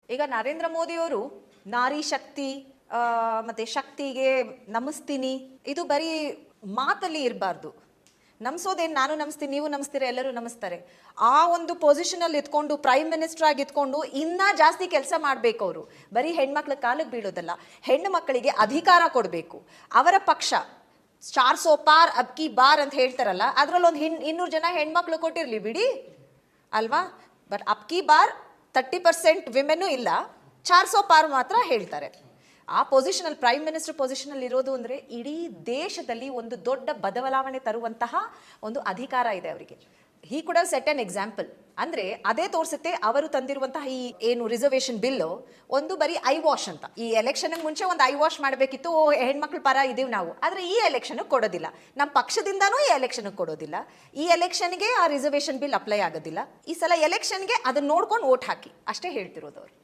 ಈಗ ನರೇಂದ್ರ ಮೋದಿ ಅವರು ನಾರಿ ಶಕ್ತಿ ಮತ್ತೆ ಶಕ್ತಿಗೆ ನಮಿಸ್ತೀನಿ ಇದು ಬರೀ ಮಾತಲ್ಲಿ ಇರಬಾರ್ದು. ನಮ್ಸೋದೇನು ನಾನು ನಮಿಸ್ತೀನಿ ನೀವು ನಮಿಸ್ತೀರಾ ಎಲ್ಲರೂ ನಮಿಸ್ತಾರೆ. ಆ ಒಂದು ಪೊಸಿಷನಲ್ಲಿ ಇದ್ಕೊಂಡು ಪ್ರೈಮ್ ಮಿನಿಸ್ಟರ್ ಆಗಿ ಇದ್ಕೊಂಡು ಇನ್ನೂ ಜಾಸ್ತಿ ಕೆಲಸ ಮಾಡಬೇಕು. ಅವರು ಬರೀ ಹೆಣ್ಮಕ್ಳ ಕಾಲಿಗೆ ಬೀಳೋದಲ್ಲ, ಹೆಣ್ಣು ಮಕ್ಕಳಿಗೆ ಅಧಿಕಾರ ಕೊಡಬೇಕು. ಅವರ ಪಕ್ಷ 400 ಪಾರ್ ಅಬ್ಕಿ ಬಾರ್ ಅಂತ ಹೇಳ್ತಾರಲ್ಲ, ಅದರಲ್ಲಿ ಒಂದು 200 ಜನ ಹೆಣ್ಮಕ್ಳು ಕೊಟ್ಟಿರಲಿ ಬಿಡಿ ಅಲ್ವಾ. ಬಟ್ ಅಬ್ಕಿ ಬಾರ್ 30% ವಿಮೆನ್ನು ಇಲ್ಲ, 400 ಪಾರ್ ಮಾತ್ರ ಹೇಳ್ತಾರೆ. ಆ ಪೊಸಿಷನಲ್ಲಿ ಪ್ರೈಮ್ ಮಿನಿಸ್ಟರ್ ಪೊಸಿಷನಲ್ಲಿ ಇರೋದು ಅಂದರೆ ಇಡೀ ದೇಶದಲ್ಲಿ ಒಂದು ದೊಡ್ಡ ಬದಲಾವಣೆ ತರುವಂತಹ ಒಂದು ಅಧಿಕಾರ ಇದೆ ಅವರಿಗೆ. ಹಿ ಕೂಡ ಸೆಟ್ ಅನ್ ಎಕ್ಸಾಂಪಲ್. ಅಂದರೆ ಅದೇ ತೋರಿಸುತ್ತೆ ಅವರು ತಂದಿರುವಂತಹ ಈ ಏನು ರಿಸರ್ವೇಷನ್ ಬಿಲ್ಲು ಒಂದು ಬರೀ ಐ ವಾಶ್ ಅಂತ. ಈ ಎಲೆಕ್ಷನ್ಗೆ ಮುಂಚೆ ಒಂದು ಐ ವಾಶ್ ಮಾಡಬೇಕಿತ್ತು, ಹೆಣ್ಮಕ್ಳು ಪರ ಇದೀವಿ ನಾವು, ಆದರೆ ಈ ಎಲೆಕ್ಷನ್ಗೆ ಕೊಡೋದಿಲ್ಲ. ನಮ್ಮ ಪಕ್ಷದಿಂದನೂ ಈ ಎಲೆಕ್ಷನ್ಗೆ ಕೊಡೋದಿಲ್ಲ. ಈ ಎಲೆಕ್ಷನ್ಗೆ ಆ ರಿಸರ್ವೇಷನ್ ಬಿಲ್ ಅಪ್ಲೈ ಆಗೋದಿಲ್ಲ. ಈ ಸಲ ಎಲೆಕ್ಷನ್ಗೆ ಅದನ್ನ ನೋಡ್ಕೊಂಡು ವೋಟ್ ಹಾಕಿ ಅಷ್ಟೇ ಹೇಳ್ತಿರೋದು ಅವರು.